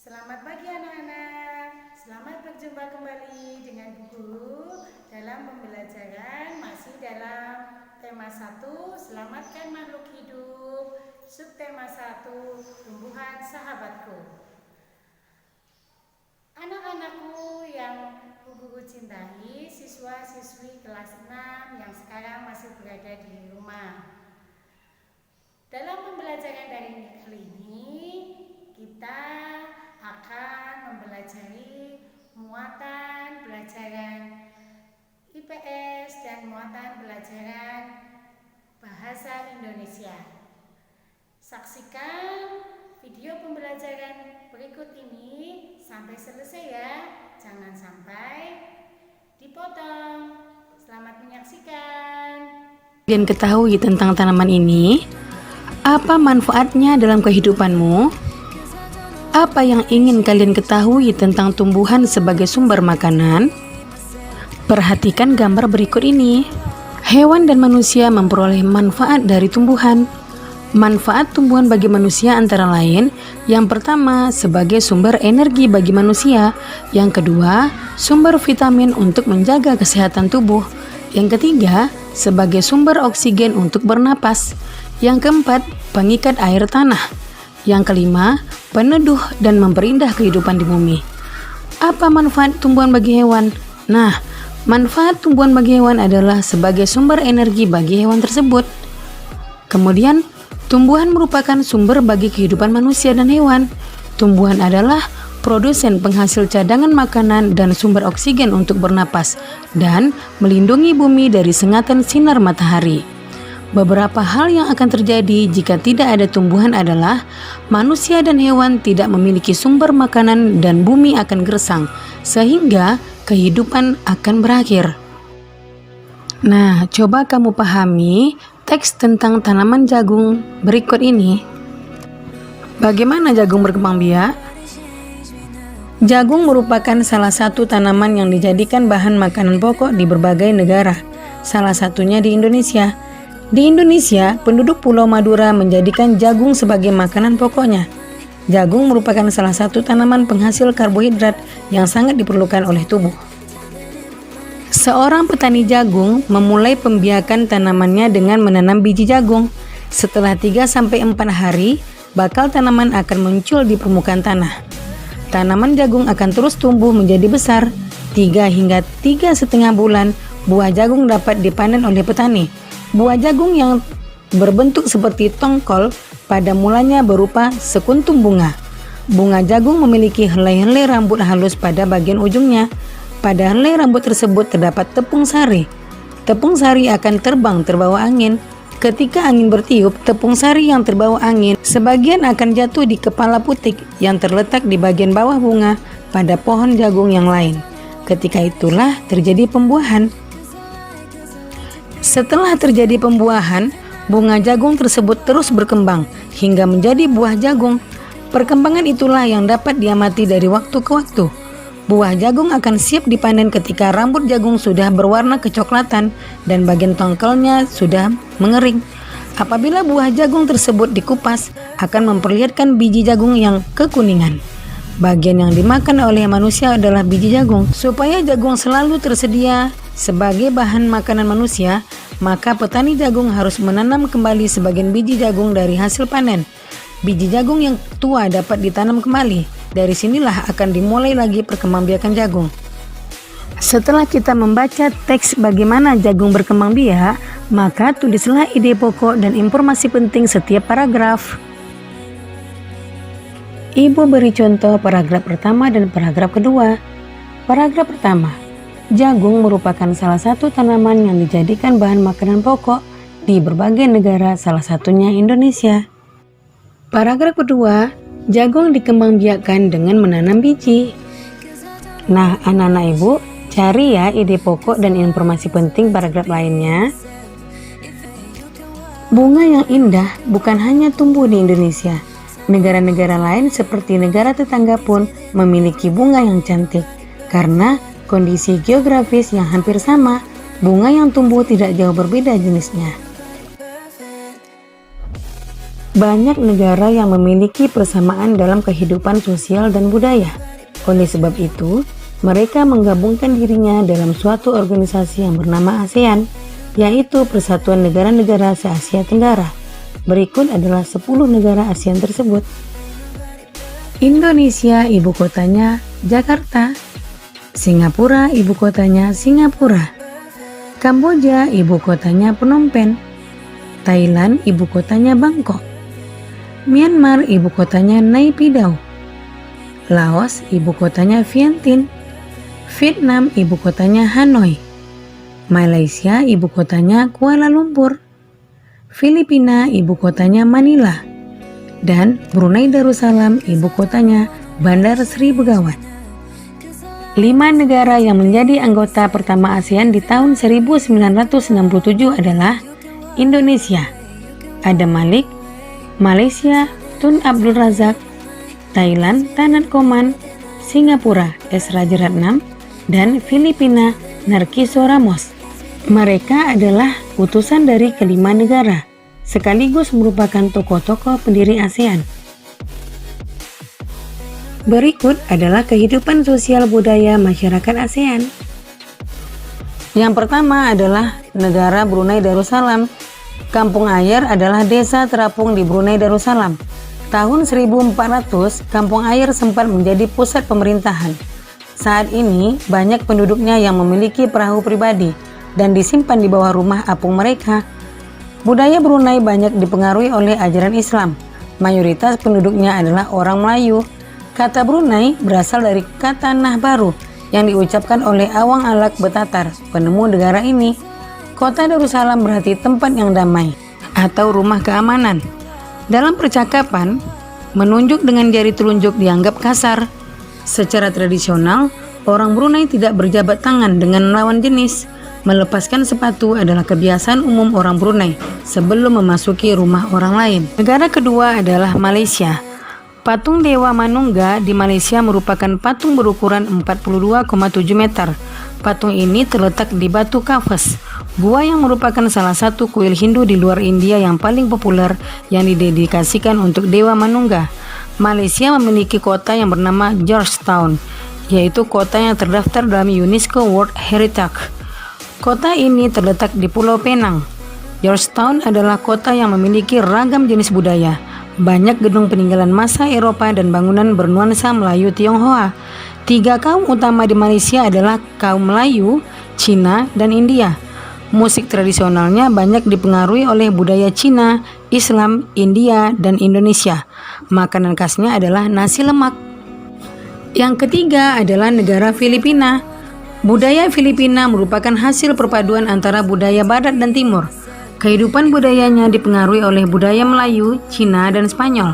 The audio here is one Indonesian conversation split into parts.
Selamat pagi anak-anak, selamat berjumpa kembali dengan Bu Guru dalam pembelajaran masih dalam tema 1 Selamatkan Makhluk Hidup, subtema 1 Tumbuhan Sahabatku. Anak-anakku yang Bu Guru cintai, siswa-siswi kelas 6 yang sekarang masih berada di rumah. Dalam pembelajaran daring kali ini, kita akan mempelajari muatan pelajaran IPS dan muatan pelajaran bahasa Indonesia. Saksikan video pembelajaran berikut ini sampai selesai ya, jangan sampai dipotong. Selamat menyaksikan. Kalian ketahui tentang tanaman ini? Apa manfaatnya dalam kehidupanmu? Apa yang ingin kalian ketahui tentang tumbuhan sebagai sumber makanan? Perhatikan gambar berikut ini. Hewan dan manusia memperoleh manfaat dari tumbuhan. Manfaat tumbuhan bagi manusia antara lain, yang pertama sebagai sumber energi bagi manusia, yang kedua sumber vitamin untuk menjaga kesehatan tubuh, yang ketiga sebagai sumber oksigen untuk bernapas, yang keempat pengikat air tanah, yang kelima peneduh dan memperindah kehidupan di bumi. Apa manfaat tumbuhan bagi hewan? Nah, manfaat tumbuhan bagi hewan adalah sebagai sumber energi bagi hewan tersebut. Kemudian, tumbuhan merupakan sumber bagi kehidupan manusia dan hewan. Tumbuhan adalah produsen penghasil cadangan makanan dan sumber oksigen untuk bernapas dan melindungi bumi dari sengatan sinar matahari. Beberapa hal yang akan terjadi jika tidak ada tumbuhan adalah manusia dan hewan tidak memiliki sumber makanan dan bumi akan gersang, sehingga kehidupan akan berakhir. Nah, coba kamu pahami teks tentang tanaman jagung berikut ini. Bagaimana jagung berkembang biak? Jagung merupakan salah satu tanaman yang dijadikan bahan makanan pokok di berbagai negara, salah satunya di Indonesia. Di Indonesia, penduduk Pulau Madura menjadikan jagung sebagai makanan pokoknya. Jagung merupakan salah satu tanaman penghasil karbohidrat yang sangat diperlukan oleh tubuh. Seorang petani jagung memulai pembiakan tanamannya dengan menanam biji jagung. Setelah 3-4 hari, bakal tanaman akan muncul di permukaan tanah. Tanaman jagung akan terus tumbuh menjadi besar. 3 hingga 3,5 bulan, buah jagung dapat dipanen oleh petani. Buah jagung yang berbentuk seperti tongkol pada mulanya berupa sekuntum bunga. Bunga jagung memiliki helai-helai rambut halus pada bagian ujungnya. Pada helai rambut tersebut terdapat tepung sari. Tepung sari akan terbang terbawa angin. Ketika angin bertiup, tepung sari yang terbawa angin sebagian akan jatuh di kepala putik yang terletak di bagian bawah bunga pada pohon jagung yang lain. Ketika itulah terjadi pembuahan. Setelah terjadi pembuahan, bunga jagung tersebut terus berkembang hingga menjadi buah jagung. Perkembangan itulah yang dapat diamati dari waktu ke waktu. Buah jagung akan siap dipanen ketika rambut jagung sudah berwarna kecoklatan dan bagian tongkolnya sudah mengering. Apabila buah jagung tersebut dikupas, akan memperlihatkan biji jagung yang kekuningan. Bagian yang dimakan oleh manusia adalah biji jagung. Supaya jagung selalu tersedia sebagai bahan makanan manusia, maka petani jagung harus menanam kembali sebagian biji jagung dari hasil panen. Biji jagung yang tua dapat ditanam kembali. Dari sinilah akan dimulai lagi perkembangbiakan jagung. Setelah kita membaca teks bagaimana jagung berkembang biak, maka tulislah ide pokok dan informasi penting setiap paragraf. Ibu beri contoh paragraf pertama dan paragraf kedua. Paragraf pertama, jagung merupakan salah satu tanaman yang dijadikan bahan makanan pokok di berbagai negara, salah satunya Indonesia. Paragraf kedua, jagung dikembangbiakkan dengan menanam biji. Nah, anak-anak ibu, Cari ya ide pokok dan informasi penting paragraf lainnya. Bunga yang indah bukan hanya tumbuh di Indonesia. Negara-negara lain seperti negara tetangga pun memiliki bunga yang cantik. Karena kondisi geografis yang hampir sama, bunga yang tumbuh tidak jauh berbeda jenisnya. Banyak negara yang memiliki persamaan dalam kehidupan sosial dan budaya. Oleh sebab itu, mereka menggabungkan dirinya dalam suatu organisasi yang bernama ASEAN, yaitu Persatuan Negara-Negara se-Asia Tenggara. Berikut adalah 10 negara ASEAN tersebut. Indonesia, ibu kotanya Jakarta. Singapura, ibu kotanya Singapura. Kamboja, ibu kotanya Phnom Penh. Thailand, ibu kotanya Bangkok. Myanmar, ibu kotanya Naypyidaw. Laos, ibu kotanya Vientiane. Vietnam, ibu kotanya Hanoi. Malaysia, ibu kotanya Kuala Lumpur. Filipina, ibu kotanya Manila. Dan Brunei Darussalam, ibu kotanya Bandar Sri Begawan. 5 negara yang menjadi anggota pertama ASEAN di tahun 1967 adalah Indonesia, Adam Malik, Malaysia, Tun Abdul Razak, Thailand, Tanat Koman, Singapura, S. Rajaratnam, dan Filipina, Narciso Ramos. Mereka adalah utusan dari kelima negara, sekaligus merupakan tokoh-tokoh pendiri ASEAN. Berikut adalah kehidupan sosial budaya masyarakat ASEAN. Yang pertama adalah negara Brunei Darussalam. Kampung Ayer adalah desa terapung di Brunei Darussalam. Tahun 1400, Kampung Ayer sempat menjadi pusat pemerintahan. Saat ini, banyak penduduknya yang memiliki perahu pribadi dan disimpan di bawah rumah apung mereka. Budaya Brunei banyak dipengaruhi oleh ajaran Islam. Mayoritas penduduknya adalah orang Melayu. Kata Brunei berasal dari kata Nah Baru yang diucapkan oleh Awang Alak Betatar, penemu negara ini. Kota Darussalam berarti tempat yang damai atau rumah keamanan. Dalam percakapan, menunjuk dengan jari telunjuk dianggap kasar. Secara tradisional, orang Brunei tidak berjabat tangan dengan lawan jenis. Melepaskan sepatu adalah kebiasaan umum orang Brunei sebelum memasuki rumah orang lain. Negara kedua adalah Malaysia. Patung Dewa Manungga di Malaysia merupakan patung berukuran 42,7 meter. Patung ini terletak di Batu Kafes, gua yang merupakan salah satu kuil Hindu di luar India yang paling populer yang didedikasikan untuk Dewa Manungga. Malaysia memiliki kota yang bernama Georgetown, yaitu kota yang terdaftar dalam UNESCO World Heritage. Kota ini terletak di Pulau Penang. Georgetown adalah kota yang memiliki ragam jenis budaya. Banyak gedung peninggalan masa Eropa dan bangunan bernuansa Melayu Tionghoa. 3 kaum utama di Malaysia adalah kaum Melayu, Cina, dan India. Musik tradisionalnya banyak dipengaruhi oleh budaya Cina, Islam, India, dan Indonesia. Makanan khasnya adalah nasi lemak. Yang ketiga adalah negara Filipina. Budaya Filipina merupakan hasil perpaduan antara budaya Barat dan Timur. Kehidupan budayanya dipengaruhi oleh budaya Melayu, Cina, dan Spanyol.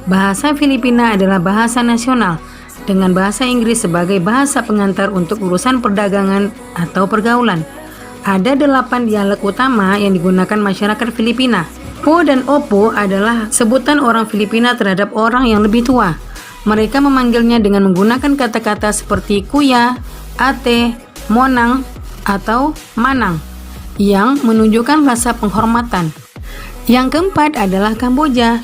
Bahasa Filipina adalah bahasa nasional, dengan bahasa Inggris sebagai bahasa pengantar untuk urusan perdagangan atau pergaulan. Ada 8 dialek utama yang digunakan masyarakat Filipina. Po dan opo adalah sebutan orang Filipina terhadap orang yang lebih tua. Mereka memanggilnya dengan menggunakan kata-kata seperti kuya, ate, monang, atau manang, yang menunjukkan rasa penghormatan. Yang keempat adalah Kamboja.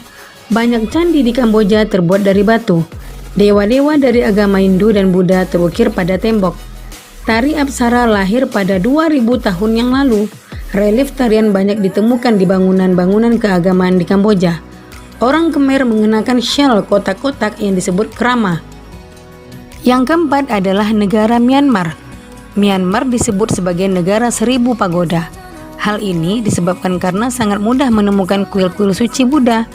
Banyak candi di Kamboja terbuat dari batu. Dewa-dewa dari agama Hindu dan Buddha terukir pada tembok. Tari Apsara lahir pada 2000 tahun yang lalu. Relief tarian banyak ditemukan di bangunan-bangunan keagamaan di Kamboja. Orang Khmer mengenakan syal kotak-kotak yang disebut krama. Yang keempat adalah negara Myanmar. Myanmar disebut sebagai negara 1000 pagoda. Hal ini disebabkan karena sangat mudah menemukan kuil-kuil suci Buddha.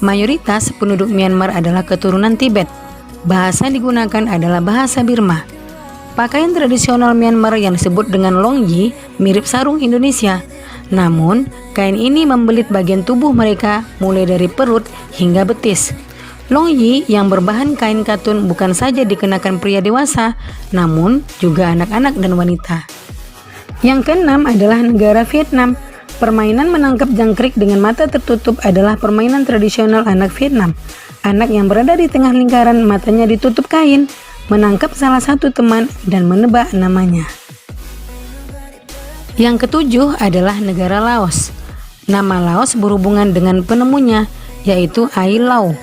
Mayoritas penduduk Myanmar adalah keturunan Tibet. Bahasa digunakan adalah bahasa Burma. Pakaian tradisional Myanmar yang disebut dengan longyi mirip sarung Indonesia. Namun, kain ini membelit bagian tubuh mereka mulai dari perut hingga betis. Longyi yang berbahan kain katun bukan saja dikenakan pria dewasa, namun juga anak-anak dan wanita. Yang keenam adalah negara Vietnam. Permainan menangkap jangkrik dengan mata tertutup adalah permainan tradisional anak Vietnam. Anak yang berada di tengah lingkaran matanya ditutup kain, menangkap salah satu teman dan menebak namanya. Yang ketujuh adalah negara Laos. Nama Laos berhubungan dengan penemunya, yaitu Ai Lau.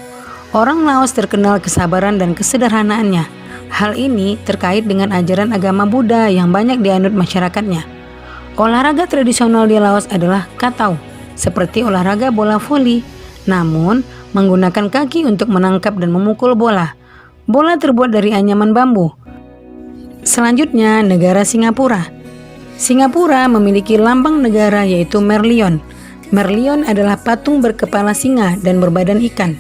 Orang Laos terkenal kesabaran dan kesederhanaannya. Hal ini terkait dengan ajaran agama Buddha yang banyak dianut masyarakatnya. Olahraga tradisional di Laos adalah katau, seperti olahraga bola voli, namun menggunakan kaki untuk menangkap dan memukul bola. Bola terbuat dari anyaman bambu. Selanjutnya, negara Singapura. Singapura memiliki lambang negara yaitu Merlion. Merlion adalah patung berkepala singa dan berbadan ikan.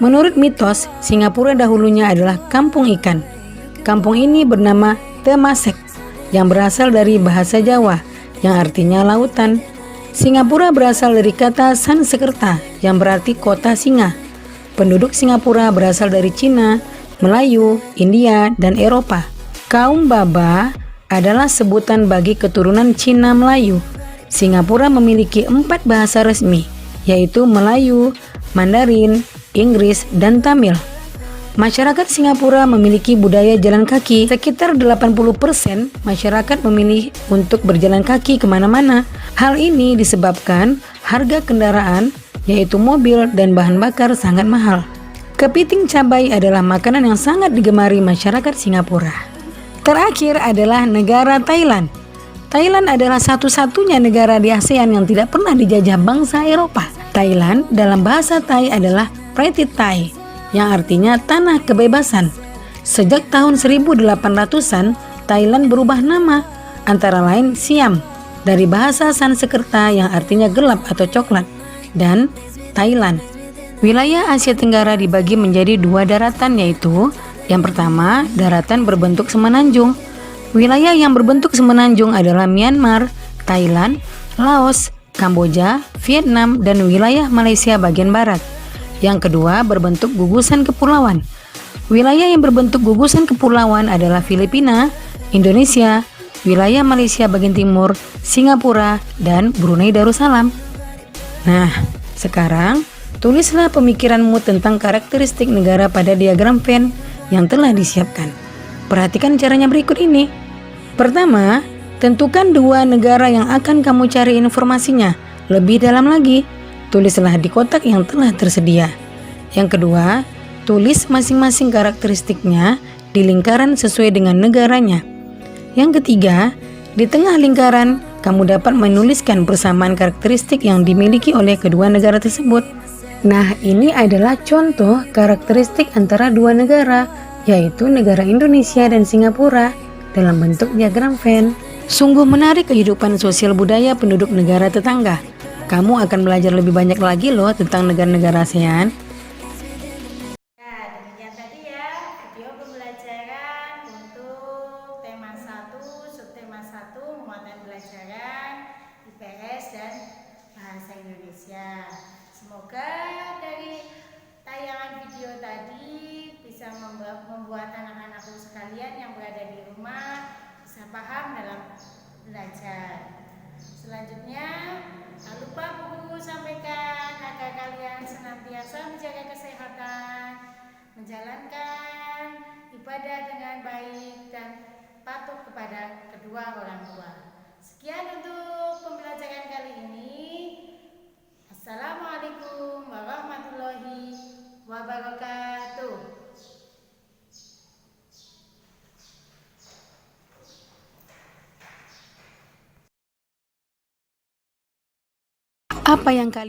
Menurut mitos, Singapura dahulunya adalah kampung ikan. Kampung ini bernama Temasek, yang berasal dari bahasa Jawa, yang artinya lautan. Singapura berasal dari kata Sanskerta, yang berarti kota singa. Penduduk Singapura berasal dari Cina, Melayu, India, dan Eropa. Kaum Baba adalah sebutan bagi keturunan Cina Melayu. Singapura memiliki 4 bahasa resmi, yaitu Melayu, Mandarin, Inggris, dan Tamil. Masyarakat Singapura memiliki budaya jalan kaki. Sekitar 80% masyarakat memilih untuk berjalan kaki kemana-mana. Hal ini disebabkan harga kendaraan, yaitu mobil dan bahan bakar, sangat mahal. Kepiting cabai adalah makanan yang sangat digemari masyarakat Singapura. Terakhir adalah negara Thailand. Thailand adalah satu-satunya negara di ASEAN yang tidak pernah dijajah bangsa Eropa. Thailand dalam bahasa Thai adalah Pretty Thai, yang artinya tanah kebebasan. Sejak tahun 1800-an, Thailand berubah nama, antara lain Siam, dari bahasa Sanskerta yang artinya gelap atau coklat, dan Thailand. Wilayah Asia Tenggara dibagi menjadi 2 daratan, yaitu yang pertama, daratan berbentuk semenanjung. Wilayah yang berbentuk semenanjung adalah Myanmar, Thailand, Laos, Kamboja, Vietnam, dan wilayah Malaysia bagian barat. Yang kedua, berbentuk gugusan kepulauan. Wilayah yang berbentuk gugusan kepulauan adalah Filipina, Indonesia, wilayah Malaysia bagian timur, Singapura, dan Brunei Darussalam. Nah, sekarang tulislah pemikiranmu tentang karakteristik negara pada diagram Venn yang telah disiapkan. Perhatikan caranya berikut ini. Pertama, tentukan 2 negara yang akan kamu cari informasinya. Lebih dalam lagi, tulislah di kotak yang telah tersedia. Yang kedua, tulis masing-masing karakteristiknya di lingkaran sesuai dengan negaranya. Yang ketiga, di tengah lingkaran, kamu dapat menuliskan persamaan karakteristik yang dimiliki oleh kedua negara tersebut. Nah, ini adalah contoh karakteristik antara 2 negara, yaitu negara Indonesia dan Singapura, dalam bentuk diagram Venn. Sungguh menarik kehidupan sosial budaya penduduk negara tetangga. Kamu akan belajar lebih banyak lagi loh tentang negara-negara ASEAN. Nah, demikian tadi ya video pembelajaran untuk tema 1, subtema 1, muatan pelajaran IPS dan Bahasa Indonesia. Semoga dari tayangan video tadi bisa membuat anak-anakku sekalian yang berada di rumah bisa paham dalam belajar. Selanjutnya, tak lupa Bu Guru sampaikan agar kalian senantiasa menjaga kesehatan, menjalankan ibadah dengan baik dan patuh kepada kedua orang tua. Sekian untuk pembelajaran kali ini. Assalamualaikum warahmatullahi wabarakatuh. Apa yang kalian